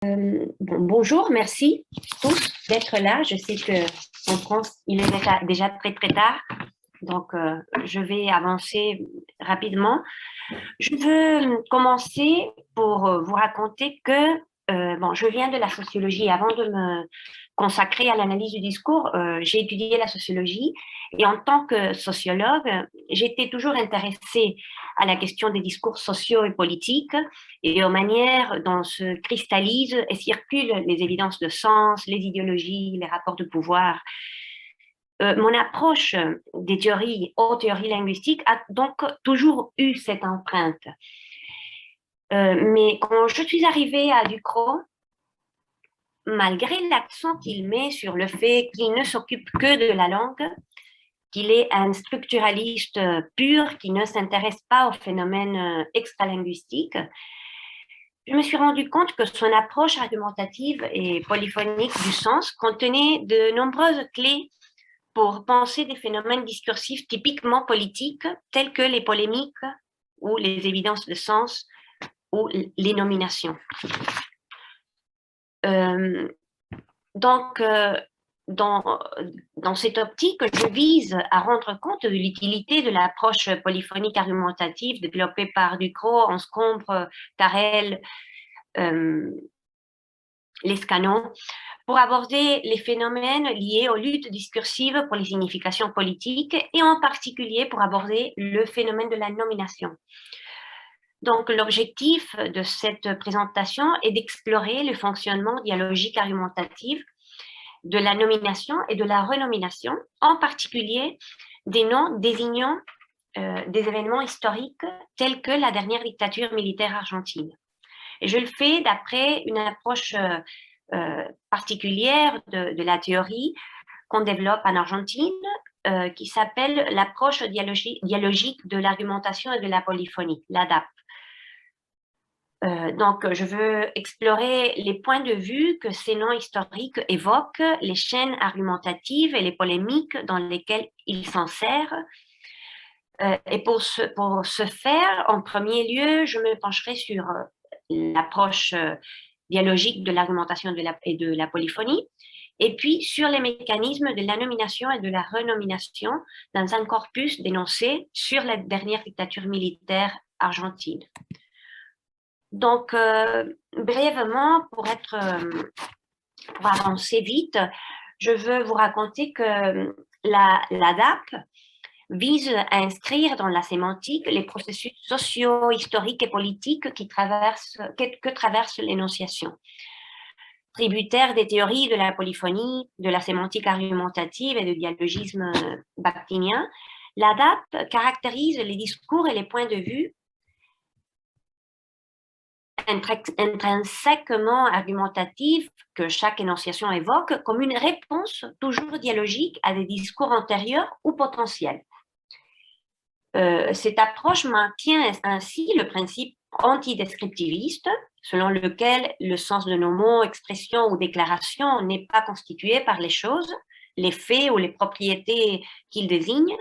Bonjour, merci tous d'être là. Je sais que en France, il est déjà très très tard, donc je vais avancer rapidement. Je veux commencer pour vous raconter que je viens de la sociologie. Avant de me consacrer à l'analyse du discours, j'ai étudié la sociologie et en tant que sociologue, j'étais toujours intéressée à la question des discours sociaux et politiques et aux manières dont se cristallisent et circulent les évidences de sens, les idéologies, les rapports de pouvoir. Mon approche des théories, aux théories linguistiques a donc toujours eu cette empreinte. Mais quand je suis arrivée à Ducrot, malgré l'accent qu'il met sur le fait qu'il ne s'occupe que de la langue, qu'il est un structuraliste pur, qui ne s'intéresse pas aux phénomènes extralinguistiques, je me suis rendu compte que son approche argumentative et polyphonique du sens contenait de nombreuses clés pour penser des phénomènes discursifs typiquement politiques, tels que les polémiques ou les évidences de sens ou les nominations. Donc, dans cette optique, je vise à rendre compte de l'utilité de l'approche polyphonique argumentative développée par Ducrot, Anscombre, Carrel, Lescano, pour aborder les phénomènes liés aux luttes discursives pour les significations politiques et en particulier pour aborder le phénomène de la nomination. Donc, l'objectif de cette présentation est d'explorer le fonctionnement dialogique argumentatif de la nomination et de la renomination, en particulier des noms désignant des événements historiques tels que la dernière dictature militaire argentine. Et je le fais d'après une approche particulière de la théorie qu'on développe en Argentine, qui s'appelle l'approche dialogique de l'argumentation et de la polyphonie, l'ADAP. Donc, je veux explorer les points de vue que ces noms historiques évoquent, les chaînes argumentatives et les polémiques dans lesquelles ils s'insèrent. Et pour ce faire, en premier lieu, je me pencherai sur l'approche dialogique de l'argumentation et de la polyphonie, et puis sur les mécanismes de la nomination et de la renomination dans un corpus d'énoncés sur la dernière dictature militaire argentine. Donc, brièvement, pour avancer vite, je veux vous raconter que l'ADAP vise à inscrire dans la sémantique les processus sociaux, historiques et politiques que traverse l'énonciation. Tributaire des théories de la polyphonie, de la sémantique argumentative et du dialogisme bakhtinien, l'ADAP caractérise les discours et les points de vue intrinsèquement argumentatifs que chaque énonciation évoque comme une réponse toujours dialogique à des discours antérieurs ou potentiels. Cette approche maintient ainsi le principe antidescriptiviste, selon lequel le sens de nos mots, expressions ou déclarations n'est pas constitué par les choses, les faits ou les propriétés qu'ils désignent,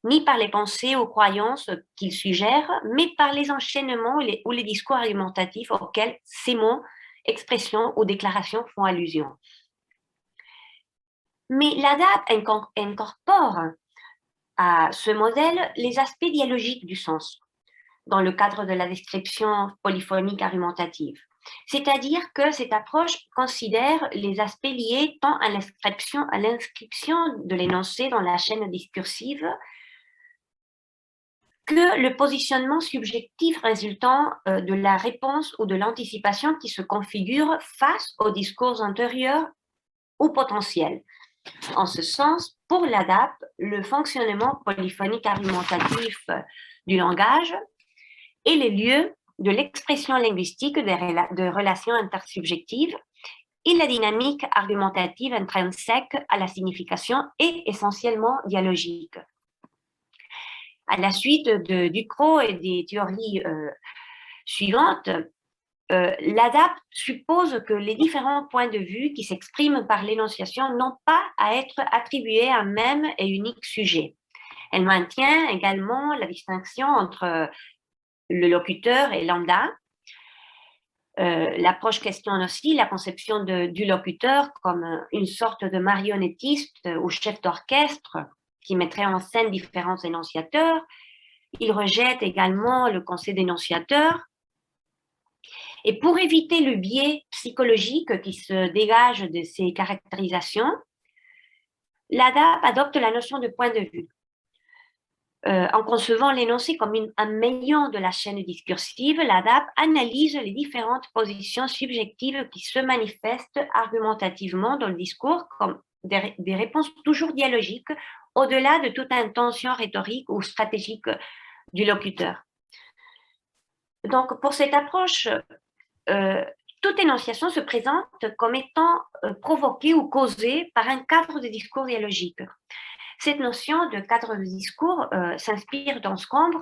ni par les pensées ou croyances qu'ils suggèrent, mais par les enchaînements ou les discours argumentatifs auxquels ces mots, expressions ou déclarations font allusion. Mais l'ADAP incorpore à ce modèle les aspects dialogiques du sens, dans le cadre de la description polyphonique argumentative. C'est-à-dire que cette approche considère les aspects liés tant à l'inscription de l'énoncé dans la chaîne discursive que le positionnement subjectif résultant de la réponse ou de l'anticipation qui se configure face aux discours antérieurs ou potentiels. En ce sens, pour l'ADAP, le fonctionnement polyphonique argumentatif du langage est le lieu de l'expression linguistique de relations intersubjectives et la dynamique argumentative intrinsèque à la signification est essentiellement dialogique. À la suite de Ducrot et des théories suivantes, l'ADAP suppose que les différents points de vue qui s'expriment par l'énonciation n'ont pas à être attribués à un même et unique sujet. Elle maintient également la distinction entre le locuteur et lambda, L'approche questionne aussi la conception du locuteur comme une sorte de marionnettiste ou chef d'orchestre qui mettrait en scène différents énonciateurs. Il rejette également le conseil d'énonciateur. Et pour éviter le biais psychologique qui se dégage de ces caractérisations, l'ADAP adopte la notion de point de vue. En concevant l'énoncé comme un maillon de la chaîne discursive, l'ADAP analyse les différentes positions subjectives qui se manifestent argumentativement dans le discours comme des réponses toujours dialogiques, au-delà de toute intention rhétorique ou stratégique du locuteur. Donc, pour cette approche, toute énonciation se présente comme étant provoquée ou causée par un cadre de discours dialogique. Cette notion de cadre de discours s'inspire d'Anscombe,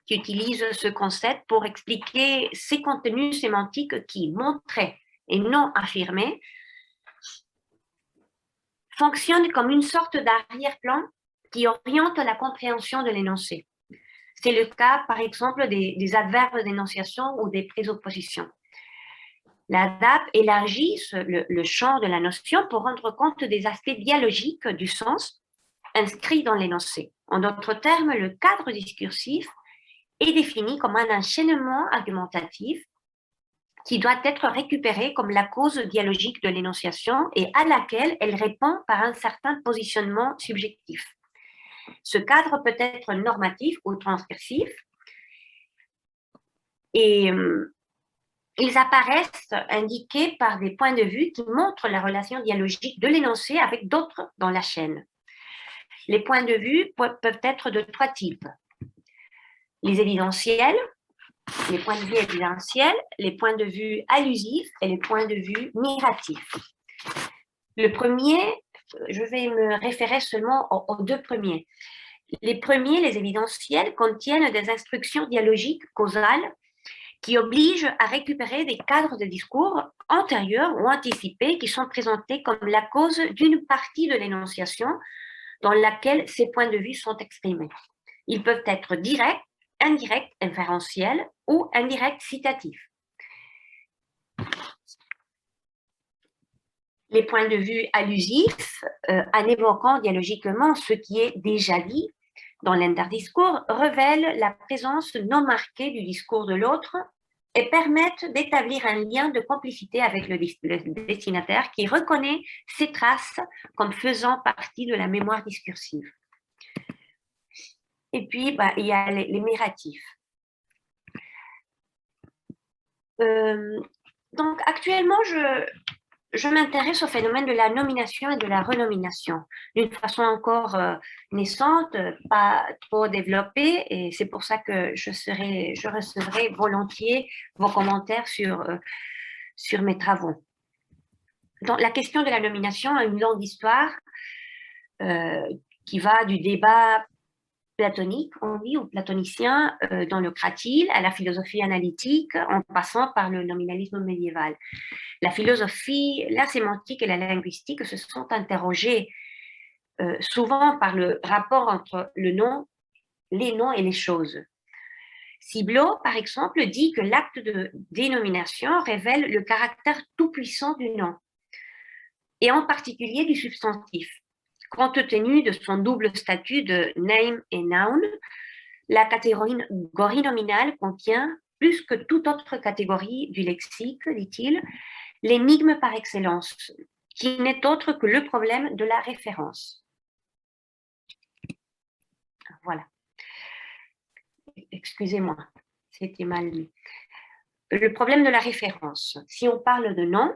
qui utilise ce concept pour expliquer ces contenus sémantiques qui, montrés et non affirmés, fonctionnent comme une sorte d'arrière-plan qui oriente la compréhension de l'énoncé. C'est le cas, par exemple, des adverbes d'énonciation ou des présuppositions. L'ADAP élargit le champ de la notion pour rendre compte des aspects dialogiques du sens inscrit dans l'énoncé. En d'autres termes, le cadre discursif est défini comme un enchaînement argumentatif qui doit être récupéré comme la cause dialogique de l'énonciation et à laquelle elle répond par un certain positionnement subjectif. Ce cadre peut être normatif ou transgressif et ils apparaissent indiqués par des points de vue qui montrent la relation dialogique de l'énoncé avec d'autres dans la chaîne. Les points de vue peuvent être de trois types. Les évidentiels, les points de vue évidentiels, les points de vue allusifs et les points de vue miratifs. Le premier, je vais me référer seulement aux deux premiers. Les premiers, les évidentiels, contiennent des instructions dialogiques causales qui obligent à récupérer des cadres de discours antérieurs ou anticipés qui sont présentés comme la cause d'une partie de l'énonciation dans laquelle ces points de vue sont exprimés. Ils peuvent être directs, indirects, inférentiels ou indirects citatifs. Les points de vue allusifs, en évoquant dialogiquement ce qui est déjà dit dans l'interdiscours, révèlent la présence non marquée du discours de l'autre et permettent d'établir un lien de complicité avec le destinataire qui reconnaît ces traces comme faisant partie de la mémoire discursive. Et puis, il y a les miratifs. Donc, actuellement, je m'intéresse au phénomène de la nomination et de la renomination d'une façon encore naissante, pas trop développée, et c'est pour ça que je recevrai volontiers vos commentaires sur mes travaux. Donc, la question de la nomination a une longue histoire qui va du débat platonique, on dit, ou platonicien, dans le Cratyle, à la philosophie analytique, en passant par le nominalisme médiéval. La philosophie, la sémantique et la linguistique se sont interrogées souvent par le rapport entre les noms et les choses. Ciblot, par exemple, dit que l'acte de dénomination révèle le caractère tout-puissant du nom, et en particulier du substantif. Compte tenu de son double statut de name et noun, la catégorie nominale contient, plus que toute autre catégorie du lexique, dit-il, l'énigme par excellence, qui n'est autre que le problème de la référence. Voilà. Excusez-moi, c'était mal lu. Le problème de la référence. Si on parle de nom,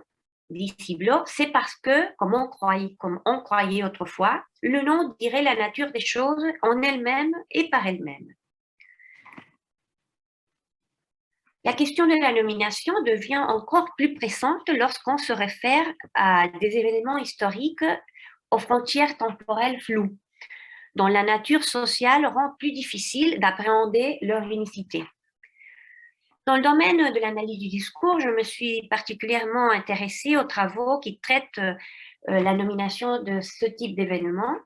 dit Ciblot, c'est parce que, comme on croyait autrefois, le nom dirait la nature des choses en elles-mêmes et par elles-mêmes. La question de la nomination devient encore plus pressante lorsqu'on se réfère à des événements historiques aux frontières temporelles floues, dont la nature sociale rend plus difficile d'appréhender leur unicité. Dans le domaine de l'analyse du discours, je me suis particulièrement intéressée aux travaux qui traitent la nomination de ce type d'événements,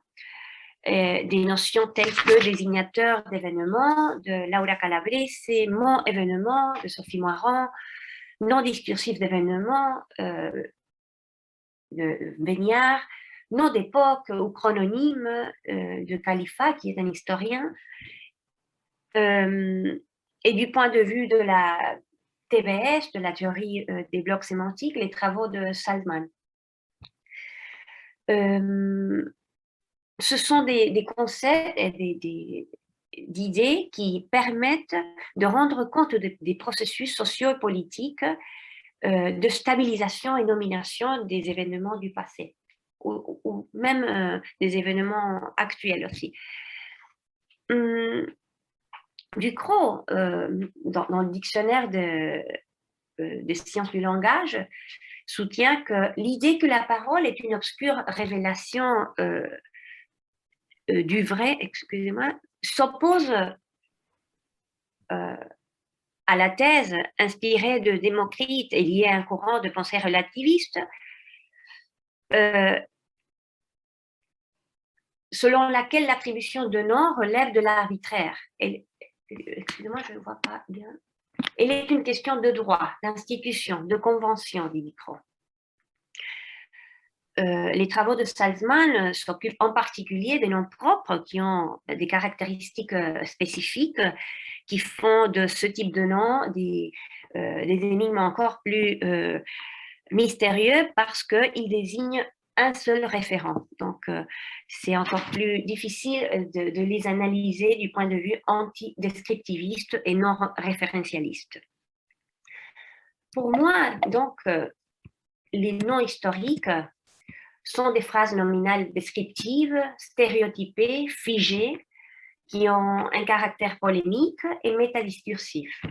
des notions telles que désignateur d'événements de Laura Calabrese, mot événement de Sophie Moirant, non discursif d'événements, de Béniard, nom d'époque ou chrononyme de Khalifa, qui est un historien. Et du point de vue de la TBS, de la théorie des blocs sémantiques, les travaux de Salzman. Ce sont des concepts et d'idées qui permettent de rendre compte des processus sociaux et politiques de stabilisation et nomination des événements du passé, ou même des événements actuels aussi. Ducrot, dans le dictionnaire des sciences du langage, soutient que l'idée que la parole est une obscure révélation du vrai, excusez-moi, s'oppose à la thèse inspirée de Démocrite et liée à un courant de pensée relativiste, selon laquelle l'attribution de noms relève de l'arbitraire. Excusez-moi, je ne vois pas bien. Elle est une question de droit, d'institution, de convention, dit Ducrot. Les travaux de Salzman s'occupent en particulier des noms propres qui ont des caractéristiques spécifiques qui font de ce type de noms des énigmes encore plus mystérieux parce qu'ils désignent un seul référent. Donc, c'est encore plus difficile de les analyser du point de vue anti-descriptiviste et non référentialiste. Pour moi, donc, les noms historiques sont des phrases nominales descriptives, stéréotypées, figées, qui ont un caractère polémique et métadiscursif.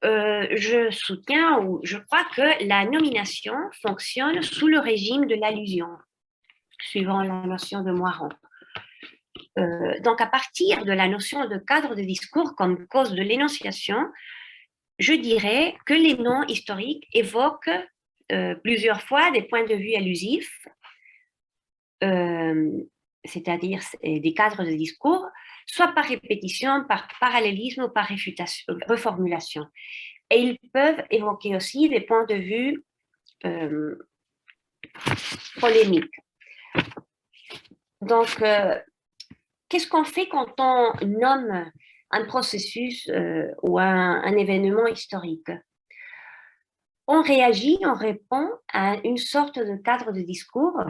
Je soutiens ou je crois que la nomination fonctionne sous le régime de l'allusion, suivant la notion de Moiron. Donc, à partir de la notion de cadre de discours comme cause de l'énonciation, je dirais que les noms historiques évoquent plusieurs fois des points de vue allusifs, c'est-à-dire des cadres de discours, soit par répétition, par parallélisme ou par reformulation. Et ils peuvent évoquer aussi des points de vue polémiques. Donc, qu'est-ce qu'on fait quand on nomme un processus ou un événement historique? On réagit, on répond à une sorte de cadre de discours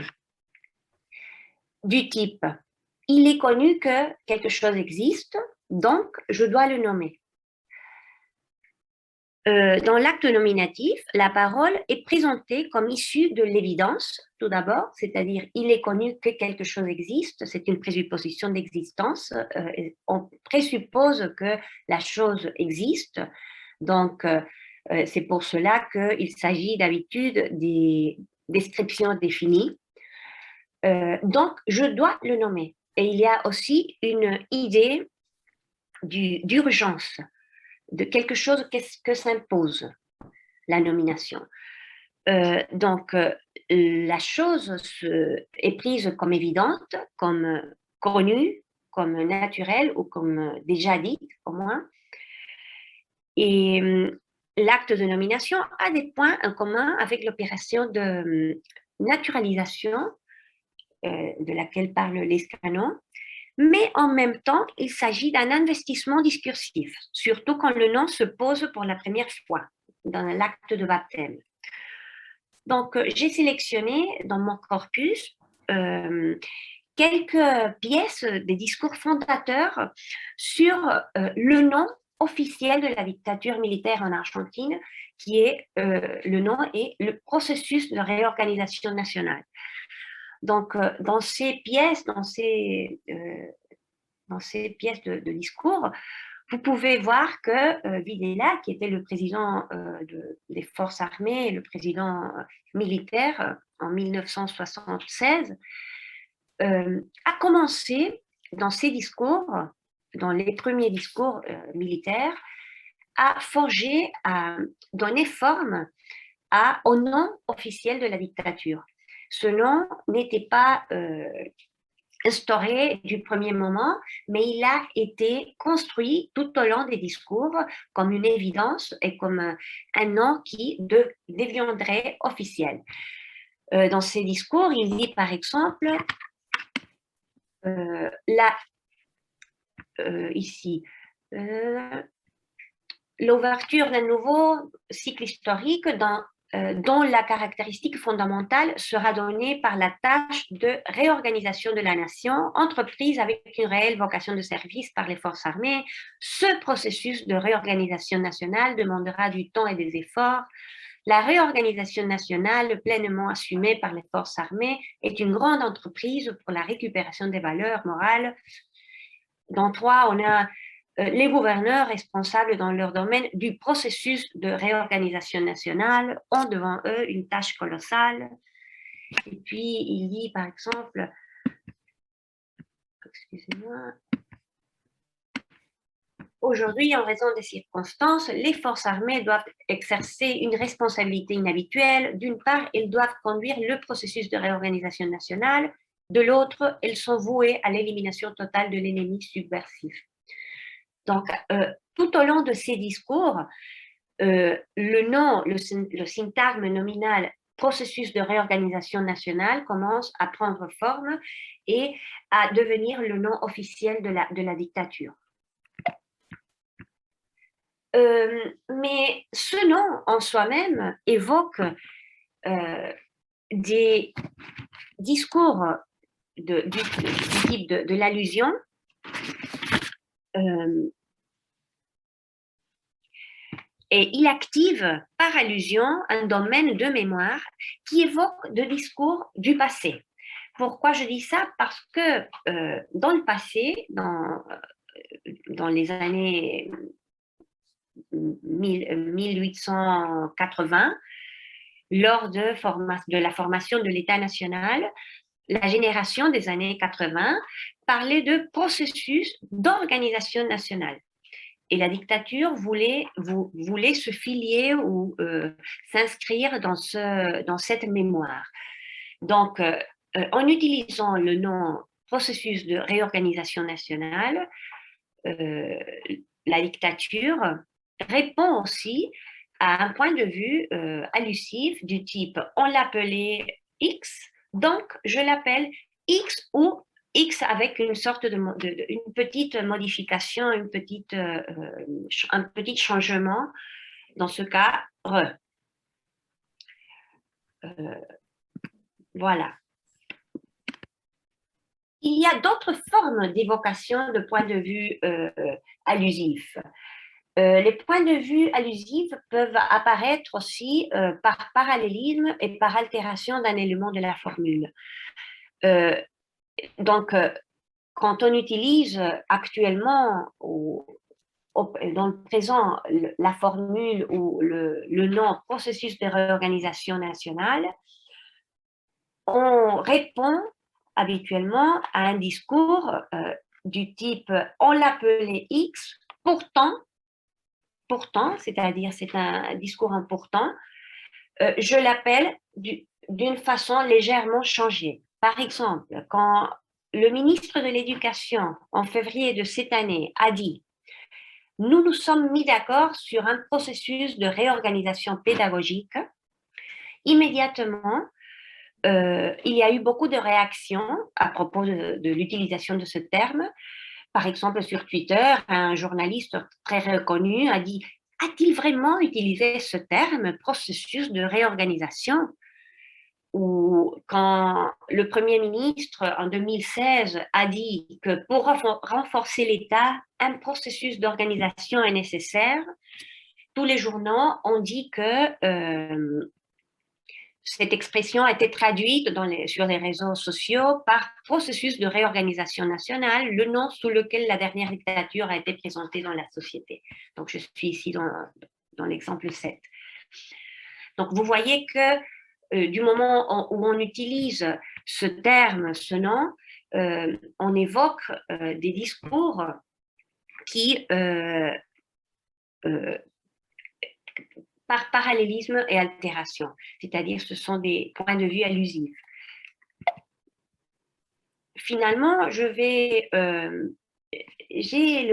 du type « il est connu que quelque chose existe, donc je dois le nommer ». Dans l'acte nominatif, la parole est présentée comme issue de l'évidence, tout d'abord, c'est-à-dire il est connu que quelque chose existe, c'est une présupposition d'existence, on présuppose que la chose existe, donc c'est pour cela qu'il s'agit d'habitude des descriptions définies. Donc, je dois le nommer. Et il y a aussi une idée d'urgence, de quelque chose que s'impose la nomination. Donc, la chose est prise comme évidente, comme connue, comme naturelle ou comme déjà dite, au moins. Et l'acte de nomination a des points en commun avec l'opération de naturalisation de laquelle parle Lescano, mais en même temps, il s'agit d'un investissement discursif, surtout quand le nom se pose pour la première fois dans l'acte de baptême. Donc, j'ai sélectionné dans mon corpus quelques pièces des discours fondateurs sur le nom officiel de la dictature militaire en Argentine, qui est le nom et le processus de réorganisation nationale. Donc, dans ces pièces, de discours, vous pouvez voir que Videla, qui était le président des forces armées et le président militaire en 1976, a commencé dans ses discours, dans les premiers discours militaires, à forger, à donner forme au nom officiel de la dictature. Ce nom n'était pas instauré du premier moment, mais il a été construit tout au long des discours comme une évidence et comme un nom qui deviendrait officiel. Dans ses discours, il dit par exemple, ici, l'ouverture d'un nouveau cycle historique dont la caractéristique fondamentale sera donnée par la tâche de réorganisation de la nation, entreprise avec une réelle vocation de service par les forces armées. Ce processus de réorganisation nationale demandera du temps et des efforts. La réorganisation nationale pleinement assumée par les forces armées est une grande entreprise pour la récupération des valeurs morales. Dans 3, on a les gouverneurs responsables dans leur domaine du processus de réorganisation nationale ont devant eux une tâche colossale. Et puis, il dit, par exemple, excusez-moi, aujourd'hui, en raison des circonstances, les forces armées doivent exercer une responsabilité inhabituelle. D'une part, elles doivent conduire le processus de réorganisation nationale. De l'autre, elles sont vouées à l'élimination totale de l'ennemi subversif. Donc, tout au long de ces discours, le syntagme nominal processus de réorganisation nationale commence à prendre forme et à devenir le nom officiel de la dictature. Mais ce nom en soi-même évoque des discours du type de l'allusion, et il active par allusion un domaine de mémoire qui évoque des discours du passé. Pourquoi je dis ça? Parce que dans le passé, dans les années 1880, lors de la formation de l'État national, la génération des années 80 parlait de processus d'organisation nationale. Et la dictature voulait se filier ou s'inscrire dans cette mémoire. Donc, en utilisant le nom processus de réorganisation nationale, la dictature répond aussi à un point de vue allusif du type on l'appelait X, donc je l'appelle X ou X avec une sorte une petite modification, un petit changement, dans ce cas, re. Voilà. Il y a d'autres formes d'évocation de points de vue allusifs. Les points de vue allusifs peuvent apparaître aussi par parallélisme et par altération d'un élément de la formule. Donc, quand on utilise actuellement dans le présent la formule ou le nom processus de réorganisation nationale, on répond habituellement à un discours du type on l'appelait X, pourtant, c'est-à-dire c'est un discours en pourtant, je l'appelle d'une façon légèrement changée. Par exemple, quand le ministre de l'Éducation, en février de cette année, a dit « Nous nous sommes mis d'accord sur un processus de réorganisation pédagogique », immédiatement, il y a eu beaucoup de réactions à propos de l'utilisation de ce terme. Par exemple, sur Twitter, un journaliste très reconnu a dit « A-t-il vraiment utilisé ce terme, processus de réorganisation ?» Ou quand le Premier ministre, en 2016, a dit que pour renforcer l'État, un processus d'organisation est nécessaire, tous les journaux ont dit que cette expression a été traduite sur les réseaux sociaux par processus de réorganisation nationale, le nom sous lequel la dernière dictature a été présentée dans la société. Donc, je suis ici dans l'exemple 7. Donc, vous voyez que du moment où on utilise ce terme, ce nom, on évoque des discours qui, par parallélisme et altération, c'est-à-dire ce sont des points de vue allusifs. finalement, j'ai le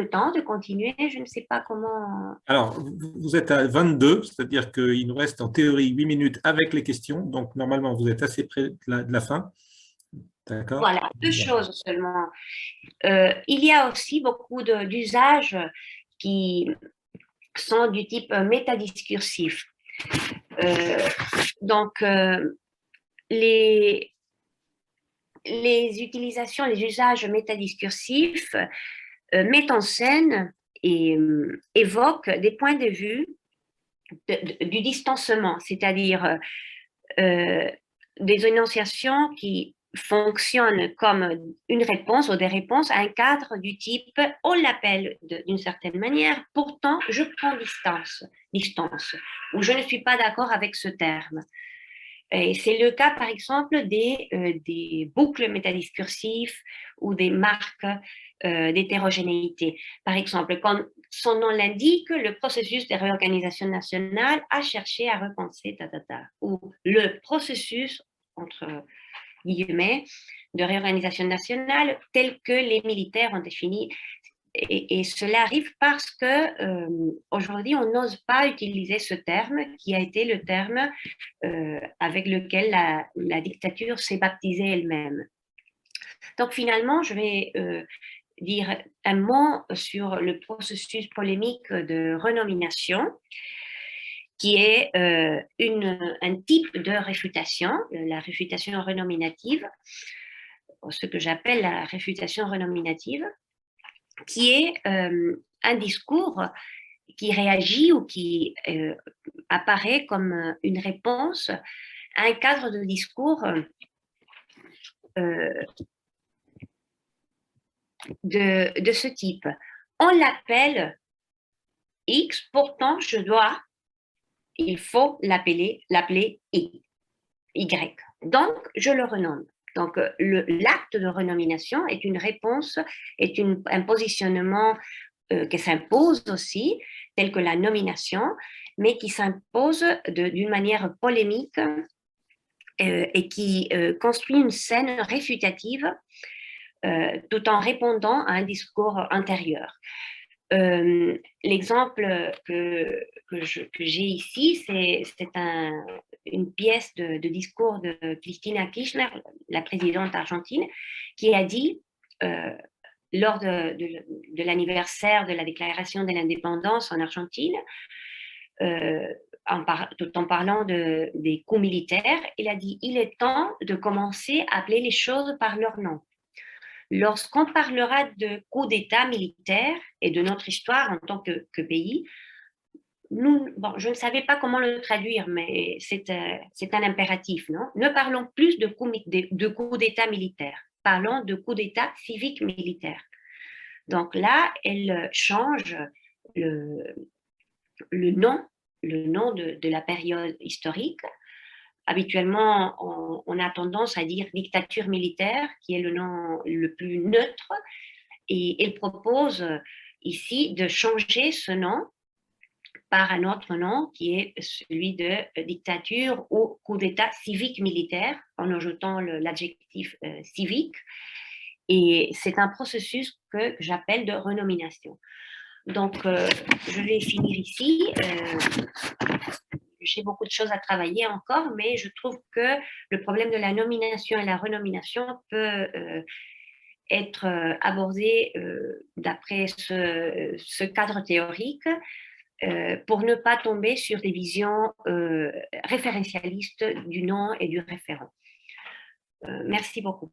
temps de continuer. Je ne sais pas comment. Alors, vous êtes à 22, c'est-à-dire qu'il nous reste en théorie 8 minutes avec les questions. Donc, normalement, vous êtes assez près de la fin. D'accord? Voilà, deux choses seulement. Il y a aussi beaucoup d'usages qui sont du type métadiscursif. Euh, donc, les, les utilisations, les usages métadiscursifs mettent en scène et évoquent des points de vue du distancement, c'est-à-dire des énonciations qui fonctionnent comme une réponse ou des réponses à un cadre du type on l'appelle d'une certaine manière, pourtant je prends distance, ou je ne suis pas d'accord avec ce terme. Et c'est le cas, par exemple, des boucles métadiscursives ou des marques d'hétérogénéité. Par exemple, quand son nom l'indique, le processus de réorganisation nationale a cherché à repenser, ou le processus, entre guillemets, de réorganisation nationale tel que les militaires ont défini. Et cela arrive parce que aujourd'hui, on n'ose pas utiliser ce terme qui a été le terme avec lequel la dictature s'est baptisée elle-même. Donc finalement, je vais dire un mot sur le processus polémique de renomination, qui est un type de réfutation, la réfutation renominative, ce que j'appelle la réfutation renominative, qui est un discours qui réagit ou qui apparaît comme une réponse à un cadre de discours de ce type. On l'appelle X, pourtant il faut l'appeler Y. Donc, je le renomme. Donc, l'acte de renomination est une réponse, un positionnement qui s'impose aussi, tel que la nomination, mais qui s'impose d'une manière polémique et qui construit une scène réfutative tout en répondant à un discours antérieur. L'exemple que j'ai ici, c'est une pièce de discours de Cristina Kirchner, la présidente argentine, qui a dit, lors de l'anniversaire de la déclaration de l'indépendance en Argentine, tout en parlant des coups militaires, il a dit « Il est temps de commencer à appeler les choses par leur nom ». Lorsqu'on parlera de coup d'État militaire et de notre histoire en tant que pays, je ne savais pas comment le traduire, mais c'est un impératif, non? Ne parlons plus de coup d'État militaire, parlons de coup d'État civique militaire. Donc là, elle change le nom de la période historique. Habituellement, on a tendance à dire dictature militaire, qui est le nom le plus neutre, et elle propose ici de changer ce nom par un autre nom qui est celui de dictature ou coup d'État civique-militaire, en ajoutant l'adjectif civique. Et c'est un processus que j'appelle de renomination. Donc, je vais finir ici. J'ai beaucoup de choses à travailler encore, mais je trouve que le problème de la nomination et la renomination peut être abordé d'après ce cadre théorique pour ne pas tomber sur des visions référentialistes du nom et du référent. Merci beaucoup.